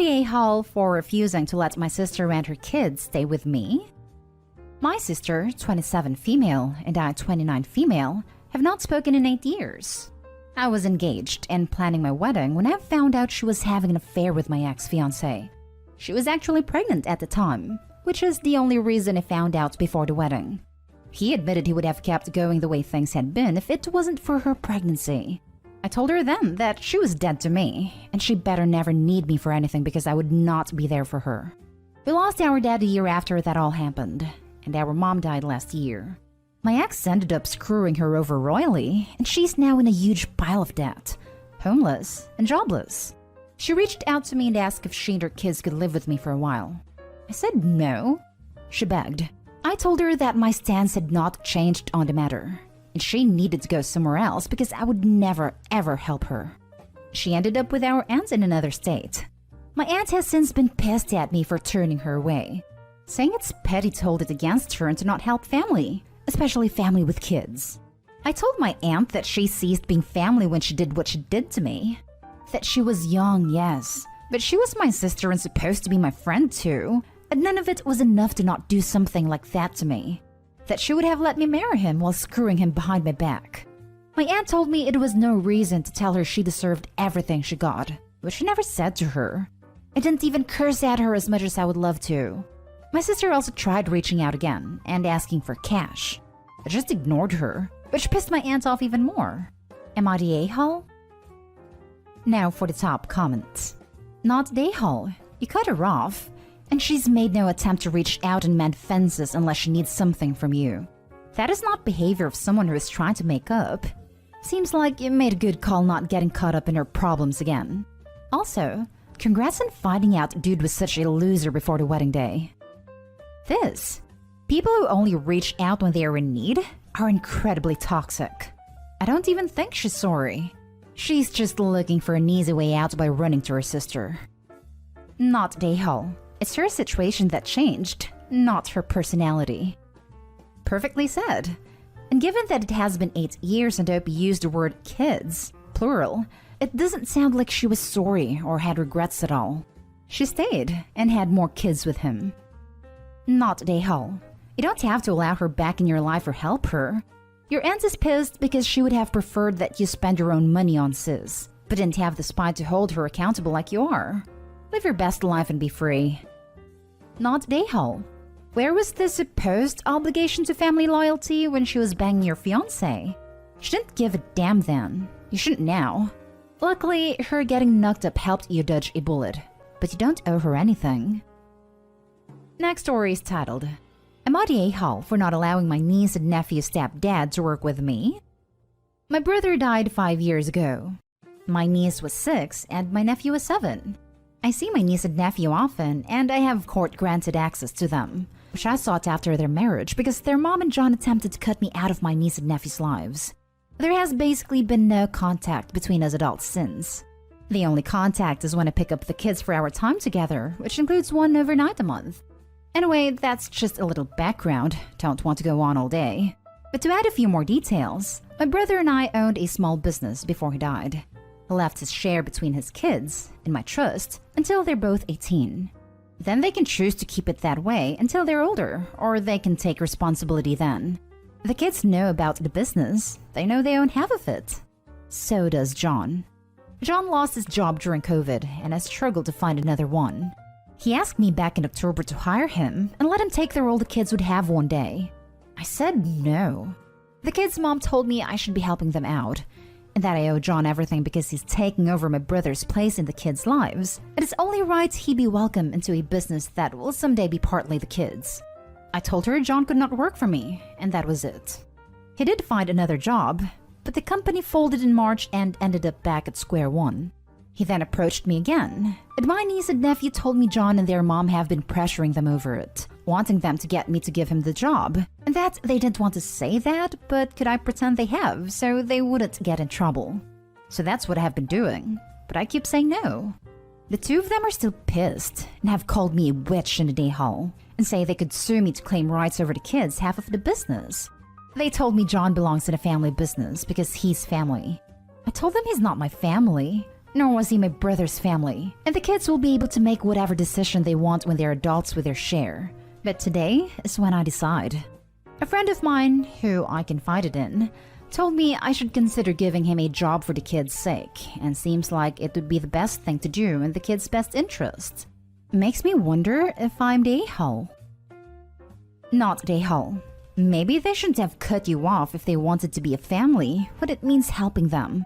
I Hall for refusing to let my sister and her kids stay with me? My sister, 27 female, and I, 29 female, have not spoken in 8 years. I was engaged and planning my wedding when I found out she was having an affair with my ex-fiancé. She was actually pregnant at the time, which is the only reason I found out before the wedding. He admitted he would have kept going the way things had been if it wasn't for her pregnancy. I told her then that she was dead to me, and she better never need me for anything because I would not be there for her. We lost our dad a year after that all happened, and our mom died last year. My ex ended up screwing her over royally, and she's now in a huge pile of debt, homeless and jobless. She reached out to me and asked if she and her kids could live with me for a while. I said no. She begged. I told her that my stance had not changed on the matter, and she needed to go somewhere else because I would never ever help her. She ended up with our aunt in another state. My aunt has since been pissed at me for turning her away, saying it's petty to hold it against her and to not help family, especially family with kids. I told my aunt that she ceased being family when she did what she did to me. That she was young, yes, but she was my sister and supposed to be my friend too, and none of it was enough to not do something like that to me. That she would have let me marry him while screwing him behind my back. My aunt told me it was no reason to tell her she deserved everything she got, which I never said to her. I didn't even curse at her as much as I would love to. My sister also tried reaching out again and asking for cash. I just ignored her, which pissed my aunt off even more. Am I the a-hole? Now for the top comment. Not the a-hole. You cut her off, and she's made no attempt to reach out and mend fences unless she needs something from you. That is not behavior of someone who is trying to make up. Seems like you made a good call not getting caught up in her problems again. Also, congrats on finding out dude was such a loser before the wedding day. People who only reach out when they are in need are incredibly toxic. I don't even think she's sorry. She's just looking for an easy way out by running to her sister. Not Dayhall. It's her situation that changed, not her personality. Perfectly said. And given that it has been 8 years and Opie used the word kids, plural, it doesn't sound like she was sorry or had regrets at all. She stayed and had more kids with him. Not Dayhall. You don't have to allow her back in your life or help her. Your aunt is pissed because she would have preferred that you spend your own money on sis, but didn't have the spine to hold her accountable like you are. Live your best life and be free. Not Dayhall. Where was the supposed obligation to family loyalty when she was banging your fiancé? She didn't give a damn then. You shouldn't now. Luckily, her getting knocked up helped you dodge a bullet, but you don't owe her anything. Next story is titled, Am I the a-hole for not allowing my niece and nephew's stepdad to work with me? My brother died 5 years ago. My niece was 6 and my nephew was 7. I see my niece and nephew often, and I have court-granted access to them, which I sought after their marriage because their mom and John attempted to cut me out of my niece and nephew's lives. There has basically been no contact between us adults since. The only contact is when I pick up the kids for our time together, which includes one overnight a month. Anyway, that's just a little background, don't want to go on all day. But to add a few more details, my brother and I owned a small business before he died. He left his share between his kids, in my trust, until they're both 18. Then they can choose to keep it that way until they're older, or they can take responsibility then. The kids know about the business, they know they own half of it. So does John. John lost his job during COVID and has struggled to find another one. He asked me back in October to hire him and let him take the role the kids would have one day. I said no. The kids' mom told me I should be helping them out, and that I owe John everything because he's taking over my brother's place in the kids' lives. It is only right he be welcome into a business that will someday be partly the kids. I told her John could not work for me, and that was it. He did find another job, but the company folded in March and ended up back at square one. He then approached me again, and my niece and nephew told me John and their mom have been pressuring them over it, wanting them to get me to give him the job, and that they didn't want to say that, but could I pretend they have so they wouldn't get in trouble. So that's what I have been doing, but I keep saying no. The two of them are still pissed and have called me a witch in the day hall and say they could sue me to claim rights over the kids' half of the business. They told me John belongs in a family business because he's family. I told them he's not my family. nor was he my brother's family, and the kids will be able to make whatever decision they want when they're adults with their share. But today is when I decide. A friend of mine, who I confided in, told me I should consider giving him a job for the kids' sake, and seems like it would be the best thing to do in the kids' best interest. Makes me wonder if I'm the a-hole. Not the a-hole. Maybe they shouldn't have cut you off if they wanted to be a family, but it means helping them.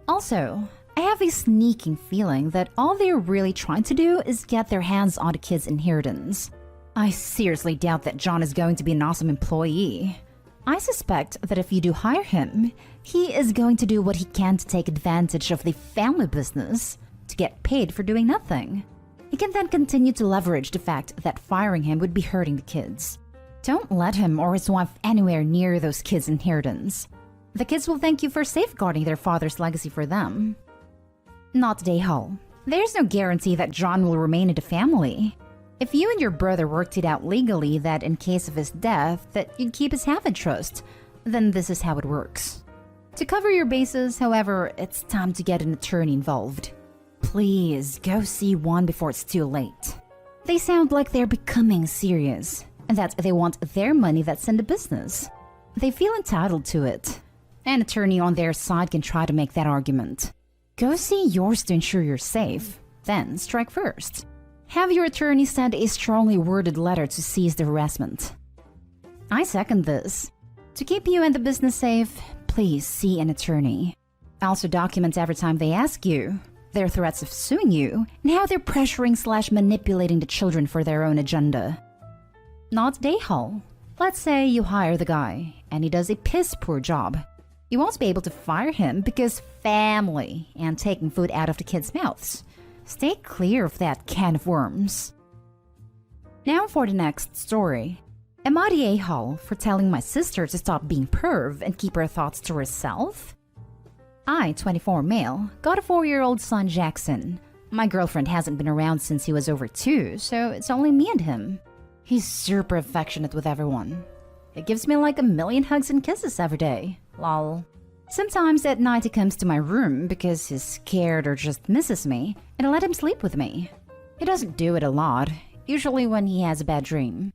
Also, I have a sneaking feeling that all they're really trying to do is get their hands on the kids' inheritance. I seriously doubt that John is going to be an awesome employee. I suspect that if you do hire him, he is going to do what he can to take advantage of the family business to get paid for doing nothing. He can then continue to leverage the fact that firing him would be hurting the kids. Don't let him or his wife anywhere near those kids' inheritance. The kids will thank you for safeguarding their father's legacy for them. Not Dayhall. There's no guarantee that John will remain in the family. If you and your brother worked it out legally that in case of his death that you'd keep his half in trust, then this is how it works. To cover your bases, however, it's time to get an attorney involved. Please go see one before it's too late. They sound like they're becoming serious, and that they want their money that's in the business. They feel entitled to it. An attorney on their side can try to make that argument. Go see yours to ensure you're safe, then strike first. Have your attorney send a strongly worded letter to cease the harassment. I second this. To keep you and the business safe, please see an attorney. Also document every time they ask you, their threats of suing you, and how they're pressuring/manipulating the children for their own agenda. Not Dayhall. Let's say you hire the guy, and he does a piss-poor job. You won't be able to fire him because family and taking food out of the kids' mouths. Stay clear of that can of worms. Now for the next story. Am I the a-hole for telling my sister to stop being perv and keep her thoughts to herself? I, 24 male, got a 4-year-old son Jackson. My girlfriend hasn't been around since he was over 2, so it's only me and him. He's super affectionate with everyone. He gives me like a million hugs and kisses every day. Lol. Sometimes at night he comes to my room because he's scared or just misses me, and I let him sleep with me. He doesn't do it a lot, usually when he has a bad dream.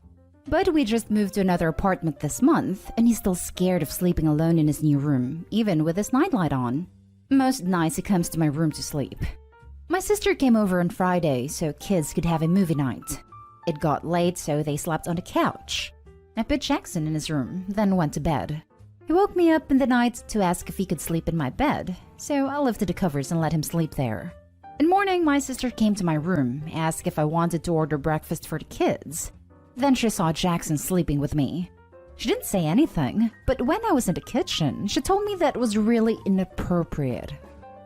But we just moved to another apartment this month, and he's still scared of sleeping alone in his new room, even with his nightlight on. Most nights he comes to my room to sleep. My sister came over on Friday so kids could have a movie night. It got late, so they slept on the couch. I put Jackson in his room, then went to bed. He woke me up in the night to ask if he could sleep in my bed, so I lifted the covers and let him sleep there. In morning, my sister came to my room, asked if I wanted to order breakfast for the kids. Then she saw Jackson sleeping with me. She didn't say anything, but when I was in the kitchen, she told me that was really inappropriate.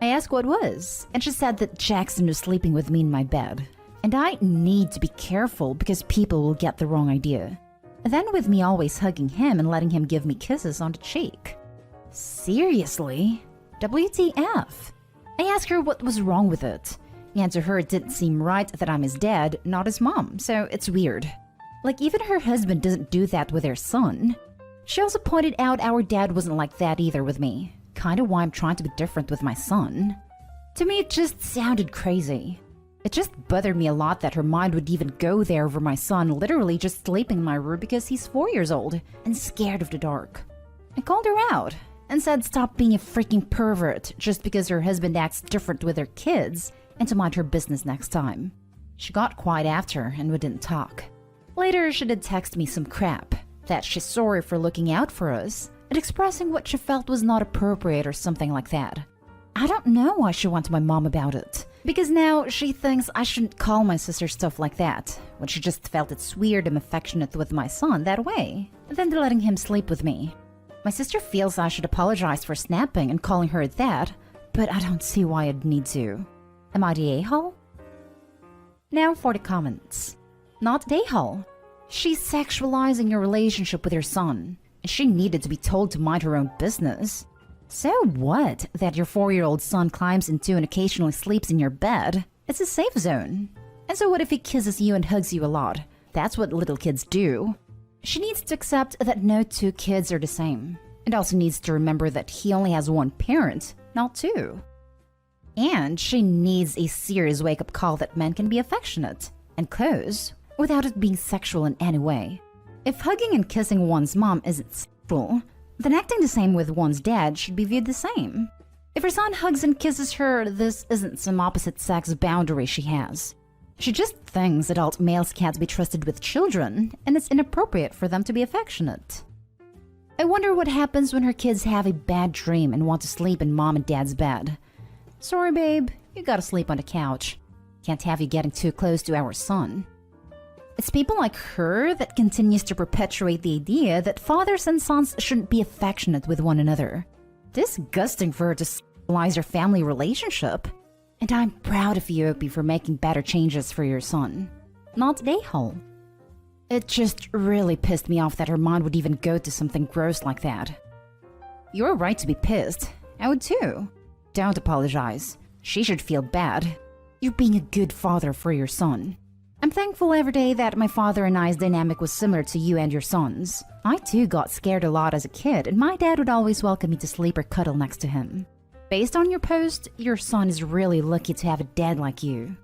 I asked what was, and she said that Jackson was sleeping with me in my bed. And I need to be careful because people will get the wrong idea. Then with me always hugging him and letting him give me kisses on the cheek. Seriously? WTF? I asked her what was wrong with it. And to her it didn't seem right that I'm his dad, not his mom, so it's weird. Like even her husband doesn't do that with their son. She also pointed out our dad wasn't like that either with me. Kinda why I'm trying to be different with my son. To me it just sounded crazy. It just bothered me a lot that her mind would even go there over my son literally just sleeping in my room because he's 4 years old and scared of the dark. I called her out and said stop being a freaking pervert just because her husband acts different with their kids and to mind her business next time. She got quiet after and we didn't talk. Later she did text me some crap, that she's sorry for looking out for us and expressing what she felt was not appropriate or something like that. I don't know why she went to my mom about it. Because now she thinks I shouldn't call my sister stuff like that, when she just felt it's weird I'm affectionate with my son that way, and then letting him sleep with me. My sister feels I should apologize for snapping and calling her that, but I don't see why I'd need to. Am I the a-hole? Now for the comments. Not the a-hole. She's sexualizing your relationship with your son, and she needed to be told to mind her own business. So what that your 4-year-old son climbs into and occasionally sleeps in your bed? It's a safe zone. And so what if he kisses you and hugs you a lot? That's what little kids do. She needs to accept that no 2 kids are the same. And also needs to remember that he only has 1 parent, not 2. And she needs a serious wake-up call that men can be affectionate and close without it being sexual in any way. If hugging and kissing one's mom isn't sexual, then acting the same with one's dad should be viewed the same. If her son hugs and kisses her, this isn't some opposite sex boundary she has. She just thinks adult males can't be trusted with children, and it's inappropriate for them to be affectionate. I wonder what happens when her kids have a bad dream and want to sleep in mom and dad's bed. Sorry, babe, you gotta sleep on the couch. Can't have you getting too close to our son. It's people like her that continues to perpetuate the idea that fathers and sons shouldn't be affectionate with one another. Disgusting for her to sexualize their family relationship. And I'm proud of you, Opie, for making better changes for your son. Not a-hole. It just really pissed me off that her mind would even go to something gross like that. You're right to be pissed. I would too. Don't apologize. She should feel bad. You're being a good father for your son. I'm thankful every day that my father and I's dynamic was similar to you and your son's. I too got scared a lot as a kid, and my dad would always welcome me to sleep or cuddle next to him. Based on your post, your son is really lucky to have a dad like you.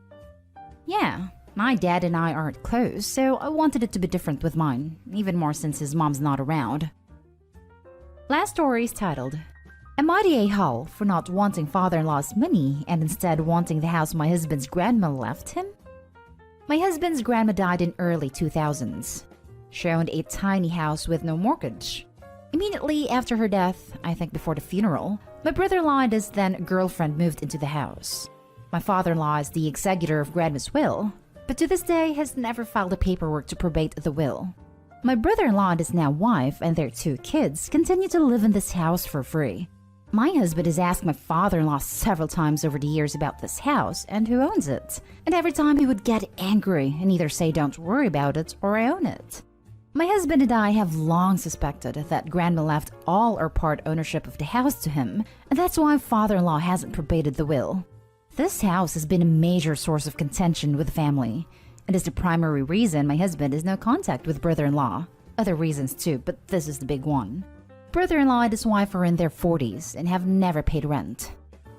Yeah, my dad and I aren't close, so I wanted it to be different with mine, even more since his mom's not around. Last story is titled, Am I the a-hole for not wanting father-in-law's money and instead wanting the house my husband's grandma left him? My husband's grandma died in early 2000s. She owned a tiny house with no mortgage. Immediately after her death, I think before the funeral, my brother-in-law and his then girlfriend moved into the house. My father-in-law is the executor of grandma's will, but to this day has never filed the paperwork to probate the will. My brother-in-law and his now wife and their 2 kids continue to live in this house for free. My husband has asked my father-in-law several times over the years about this house and who owns it, and every time he would get angry and either say don't worry about it or I own it. My husband and I have long suspected that grandma left all or part ownership of the house to him, and that's why father-in-law hasn't probated the will. This house has been a major source of contention with the family, and is the primary reason my husband has no contact with brother-in-law. Other reasons too, but this is the big one. Brother-in-law and his wife are in their 40s and have never paid rent.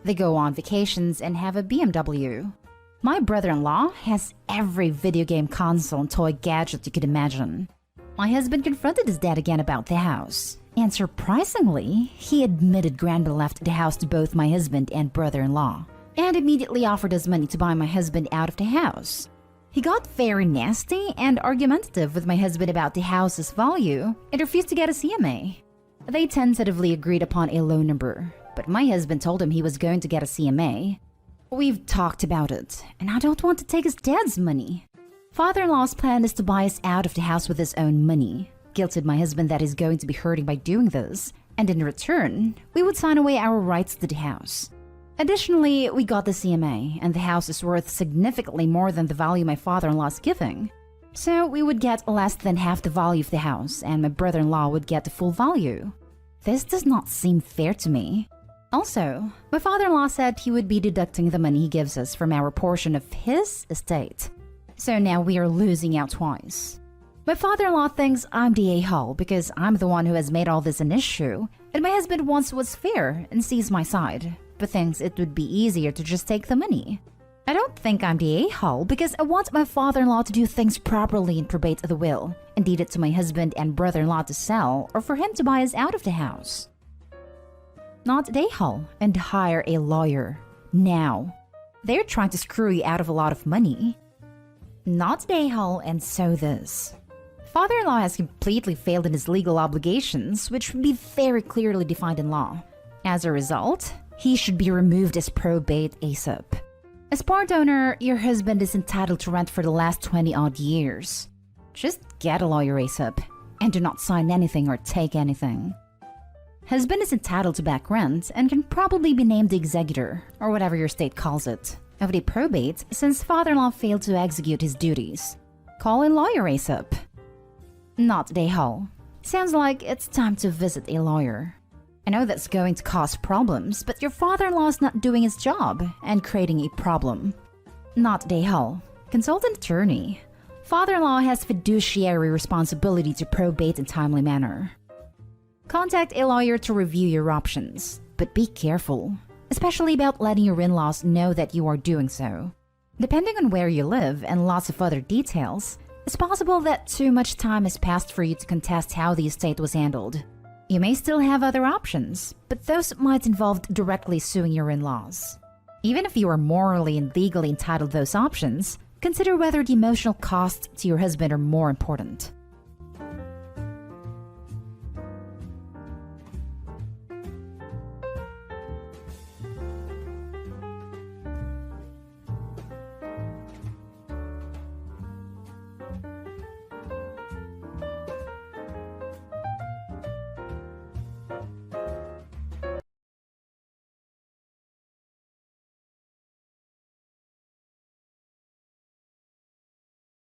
They go on vacations and have a BMW. My brother-in-law has every video game console and toy gadget you could imagine. My husband confronted his dad again about the house, and surprisingly, he admitted grandma left the house to both my husband and brother-in-law, and immediately offered us money to buy my husband out of the house. He got very nasty and argumentative with my husband about the house's value and refused to get a CMA. They tentatively agreed upon a low number, but my husband told him he was going to get a CMA. We've talked about it, and I don't want to take his dad's money. Father-in-law's plan is to buy us out of the house with his own money, guilted my husband that he's going to be hurting by doing this, and in return, we would sign away our rights to the house. Additionally, we got the CMA, and the house is worth significantly more than the value my father-in-law's giving. So we would get less than half the value of the house, and my brother-in-law would get the full value. This does not seem fair to me. Also, my father-in-law said he would be deducting the money he gives us from our portion of his estate. So now we are losing out twice. My father-in-law thinks I'm the a-hole because I'm the one who has made all this an issue, and my husband wants what's fair and sees my side, but thinks it would be easier to just take the money. I don't think I'm the a-hole because I want my father-in-law to do things properly and probate the will, and deed it to my husband and brother-in-law to sell or for him to buy us out of the house. Not the a-hole and hire a lawyer. Now. They're trying to screw you out of a lot of money. Not the a-hole and so this. Father-in-law has completely failed in his legal obligations, which would be very clearly defined in law. As a result, he should be removed as probate ASAP. As part owner, your husband is entitled to rent for the last 20-odd years. Just get a lawyer ASAP, and do not sign anything or take anything. Husband is entitled to back rent and can probably be named the executor, or whatever your state calls it, of the probate since father-in-law failed to execute his duties. Call a lawyer ASAP. Not the a-hole. Sounds like it's time to visit a lawyer. I know that's going to cause problems, but your father-in-law is not doing his job and creating a problem. Not the a-hole. Consult an attorney. Father-in-law has fiduciary responsibility to probate in timely manner. Contact a lawyer to review your options, but be careful. especially about letting your in-laws know that you are doing so. Depending on where you live and lots of other details, it's possible that too much time has passed for you to contest how the estate was handled. You may still have other options, but those might involve directly suing your in-laws. Even if you are morally and legally entitled to those options, consider whether the emotional costs to your husband are more important.